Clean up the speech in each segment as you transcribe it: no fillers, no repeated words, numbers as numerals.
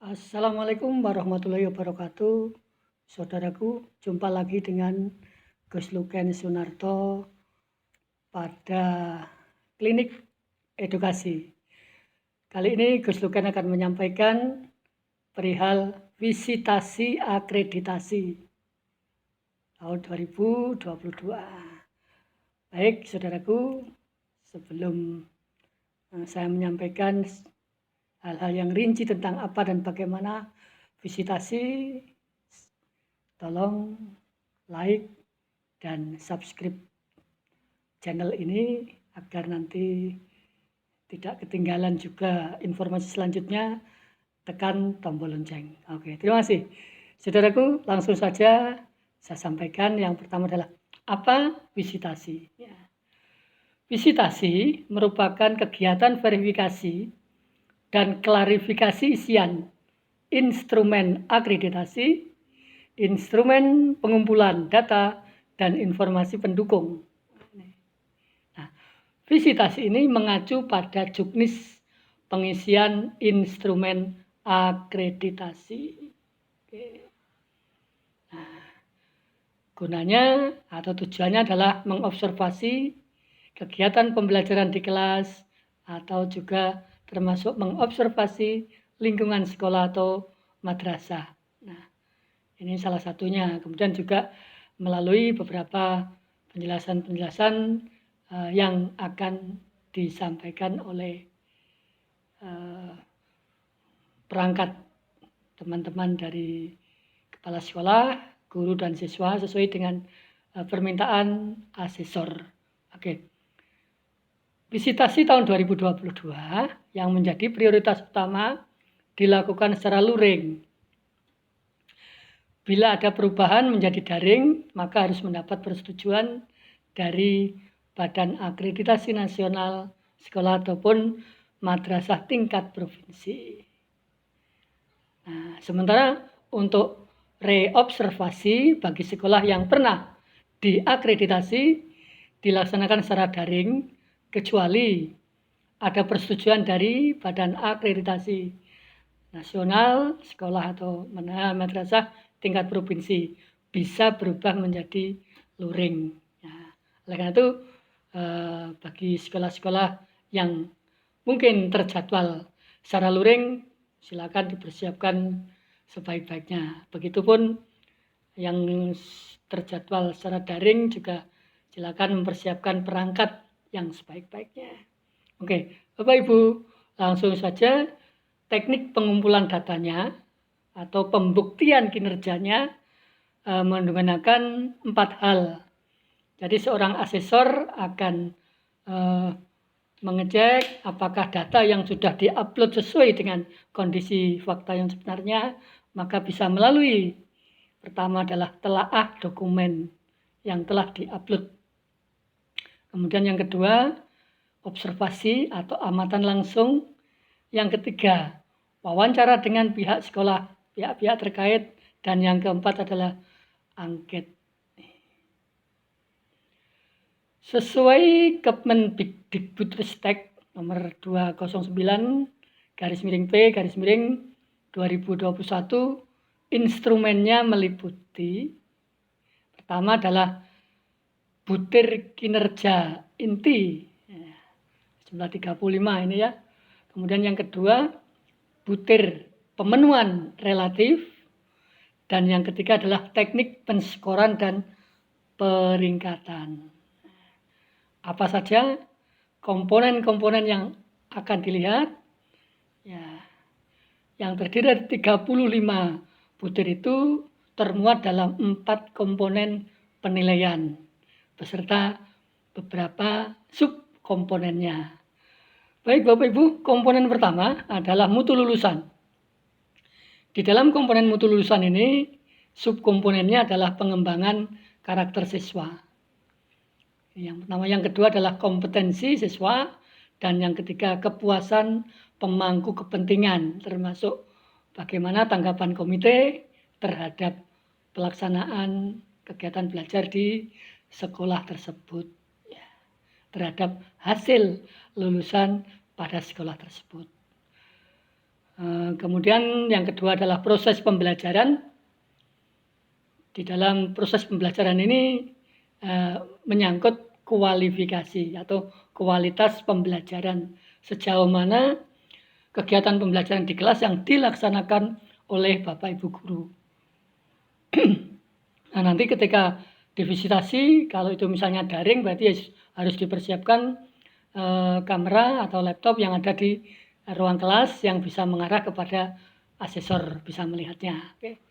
Assalamualaikum warahmatullahi wabarakatuh. Saudaraku, jumpa lagi dengan Gus Luken Sunarto pada Klinik Edukasi. Kali ini Gus Luken akan menyampaikan perihal visitasi akreditasi tahun 2022. Baik, saudaraku, sebelum saya menyampaikan hal-hal yang rinci tentang apa dan bagaimana visitasi, tolong like dan subscribe channel ini agar nanti tidak ketinggalan juga informasi selanjutnya. Tekan tombol lonceng. Oke, terima kasih. Saudaraku, langsung saja saya sampaikan. Yang pertama adalah apa visitasi. Visitasi merupakan kegiatan verifikasi dan klarifikasi isian instrumen akreditasi, instrumen pengumpulan data, dan informasi pendukung. Nah, visitasi ini mengacu pada juknis pengisian instrumen akreditasi. Nah, gunanya atau tujuannya adalah mengobservasi kegiatan pembelajaran di kelas atau juga termasuk mengobservasi lingkungan sekolah atau madrasah. Nah, ini salah satunya. Kemudian juga melalui beberapa penjelasan-penjelasan yang akan disampaikan oleh perangkat teman-teman dari kepala sekolah, guru dan siswa sesuai dengan permintaan asesor. Oke. Visitasi tahun 2022 yang menjadi prioritas utama dilakukan secara luring. Bila ada perubahan menjadi daring, maka harus mendapat persetujuan dari Badan Akreditasi Nasional Sekolah ataupun madrasah tingkat provinsi. Nah, sementara untuk reobservasi bagi sekolah yang pernah diakreditasi dilaksanakan secara daring kecuali ada persetujuan dari Badan Akreditasi Nasional Sekolah atau madrasah tingkat provinsi, bisa berubah menjadi luring. Nah, oleh karena itu bagi sekolah-sekolah yang mungkin terjadwal secara luring, silakan dipersiapkan sebaik-baiknya. Begitupun yang terjadwal secara daring juga silakan mempersiapkan perangkat yang sebaik-baiknya. Oke, Bapak Ibu, langsung saja teknik pengumpulan datanya atau pembuktian kinerjanya menggunakan 4 hal. Jadi seorang asesor akan mengecek apakah data yang sudah diupload sesuai dengan kondisi fakta yang sebenarnya, maka bisa melalui pertama adalah telaah dokumen yang telah diupload. Kemudian yang kedua, observasi atau amatan langsung. Yang ketiga, wawancara dengan pihak sekolah, pihak-pihak terkait. Dan yang keempat adalah angket. Sesuai Kemendikbudristek nomor 209/P/2021, instrumennya meliputi pertama adalah butir kinerja inti jumlah 35 ini ya. Kemudian yang kedua, butir pemenuhan relatif, dan yang ketiga adalah teknik penskoran dan peringkatan. Apa saja komponen-komponen yang akan dilihat? Ya, yang terdiri dari 35 butir itu termuat dalam 4 komponen penilaian beserta beberapa subkomponennya. Baik Bapak Ibu, komponen pertama adalah mutu lulusan. Di dalam komponen mutu lulusan ini, subkomponennya adalah pengembangan karakter siswa. Yang pertama, yang kedua adalah kompetensi siswa, dan yang ketiga kepuasan pemangku kepentingan, termasuk bagaimana tanggapan komite terhadap pelaksanaan kegiatan belajar di sekolah tersebut, ya, terhadap hasil lulusan pada sekolah tersebut. Kemudian yang kedua adalah proses pembelajaran. Di dalam proses pembelajaran ini menyangkut kualifikasi atau kualitas pembelajaran. Sejauh mana kegiatan pembelajaran di kelas yang dilaksanakan oleh Bapak Ibu guru. Nah, nanti ketika divisitasi, kalau itu misalnya daring, berarti harus dipersiapkan kamera atau laptop yang ada di ruang kelas yang bisa mengarah kepada asesor, bisa melihatnya. Oke.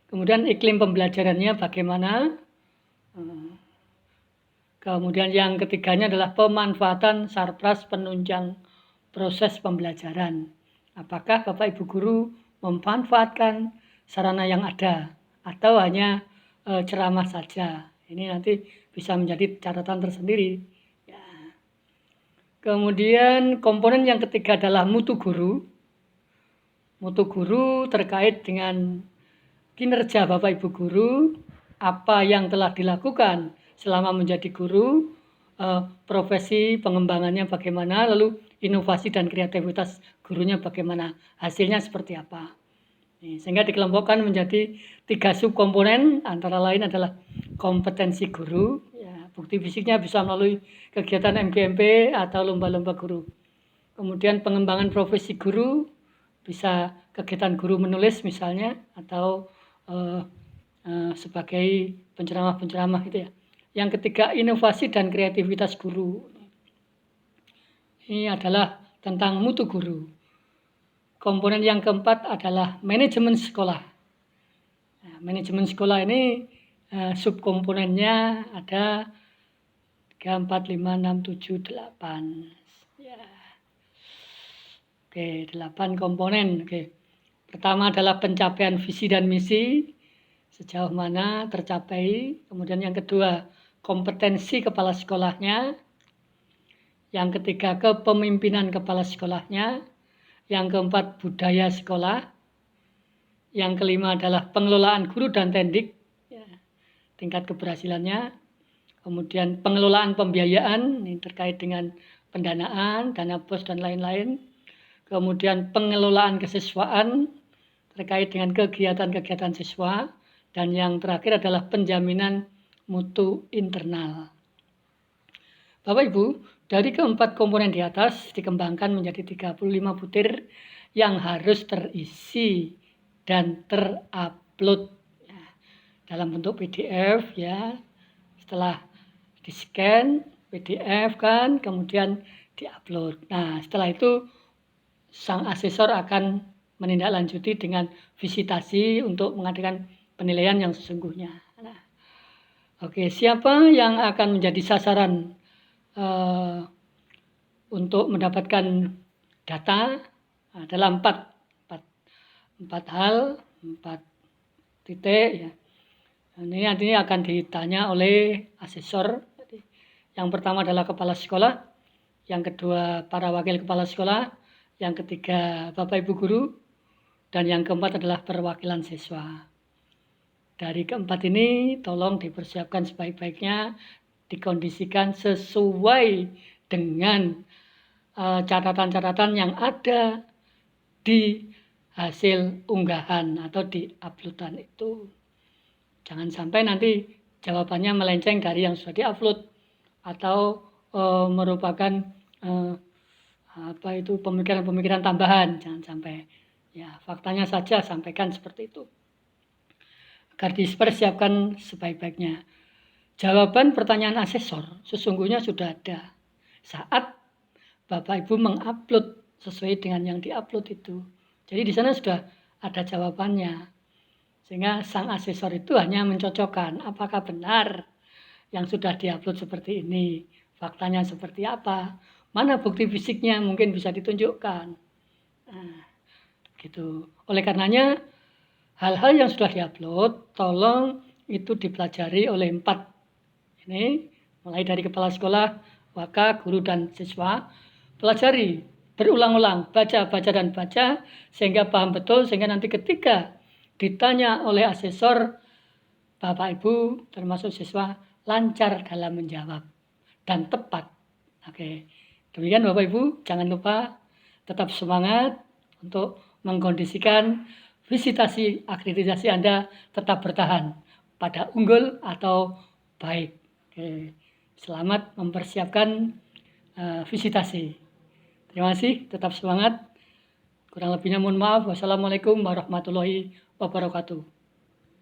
Kemudian iklim pembelajarannya bagaimana. Kemudian yang ketiganya adalah pemanfaatan sarpras penunjang proses pembelajaran. Apakah Bapak Ibu guru memanfaatkan sarana yang ada atau hanya ceramah saja? Ini nanti bisa menjadi catatan tersendiri. Ya. Kemudian komponen yang ketiga adalah mutu guru. Mutu guru terkait dengan kinerja Bapak Ibu guru, apa yang telah dilakukan selama menjadi guru, profesi pengembangannya bagaimana, lalu inovasi dan kreativitas gurunya bagaimana, hasilnya seperti apa. Sehingga dikelompokkan menjadi 3 subkomponen, antara lain adalah kompetensi guru, ya, bukti fisiknya bisa melalui kegiatan MGMP atau lomba-lomba guru. Kemudian pengembangan profesi guru, bisa kegiatan guru menulis misalnya, atau sebagai penceramah-penceramah gitu ya. Yang ketiga, inovasi dan kreativitas guru. Ini adalah tentang mutu guru. Komponen yang keempat adalah manajemen sekolah. Nah, manajemen sekolah ini subkomponennya ada 3, 4, 5, 6, 7, 8. Ya. Oke, 8 komponen. Oke. Pertama adalah pencapaian visi dan misi, sejauh mana tercapai. Kemudian yang kedua, kompetensi kepala sekolahnya. Yang ketiga, kepemimpinan kepala sekolahnya. Yang keempat, budaya sekolah. Yang kelima adalah pengelolaan guru dan tendik, ya, tingkat keberhasilannya. Kemudian pengelolaan pembiayaan, ini terkait dengan pendanaan, dana bos dan lain-lain. Kemudian pengelolaan kesiswaan terkait dengan kegiatan-kegiatan siswa. Dan yang terakhir adalah penjaminan mutu internal. Bapak Ibu, dari keempat komponen di atas dikembangkan menjadi 35 butir yang harus terisi dan terupload ya, dalam bentuk PDF ya. Setelah di-scan PDF kan, kemudian diupload. Nah, setelah itu sang asesor akan menindaklanjuti dengan visitasi untuk mengadakan penilaian yang sesungguhnya. Nah, oke, siapa yang akan menjadi sasaran untuk mendapatkan data adalah 4 hal, 4 titik ya. Ini nantinya akan ditanya oleh asesor. Yang pertama adalah kepala sekolah, yang kedua para wakil kepala sekolah, yang ketiga Bapak Ibu guru, dan yang keempat adalah perwakilan siswa. Dari keempat ini tolong dipersiapkan sebaik-baiknya, dikondisikan sesuai dengan catatan-catatan yang ada di hasil unggahan atau di uploadan itu. Jangan sampai nanti jawabannya melenceng dari yang sudah diupload atau merupakan pemikiran-pemikiran tambahan. Jangan sampai, ya, faktanya saja sampaikan seperti itu agar dipersiapkan sebaik-baiknya. Jawaban pertanyaan asesor sesungguhnya sudah ada saat Bapak Ibu mengupload sesuai dengan yang diupload itu. Jadi di sana sudah ada jawabannya. Sehingga sang asesor itu hanya mencocokkan apakah benar yang sudah diupload seperti ini, faktanya seperti apa, mana bukti fisiknya mungkin bisa ditunjukkan. Nah, gitu. Oleh karenanya hal-hal yang sudah diupload tolong itu dipelajari oleh 4 ini, mulai dari kepala sekolah, waka, guru, dan siswa. Pelajari berulang-ulang, baca dan baca sehingga paham betul, sehingga nanti ketika ditanya oleh asesor, Bapak Ibu termasuk siswa lancar dalam menjawab dan tepat. Oke, demikian Bapak Ibu, jangan lupa tetap semangat untuk mengkondisikan visitasi akreditasi Anda tetap bertahan pada unggul atau baik. Oke. Selamat mempersiapkan visitasi. Terima kasih, tetap semangat. Kurang lebihnya mohon maaf. Wassalamualaikum warahmatullahi wabarakatuh.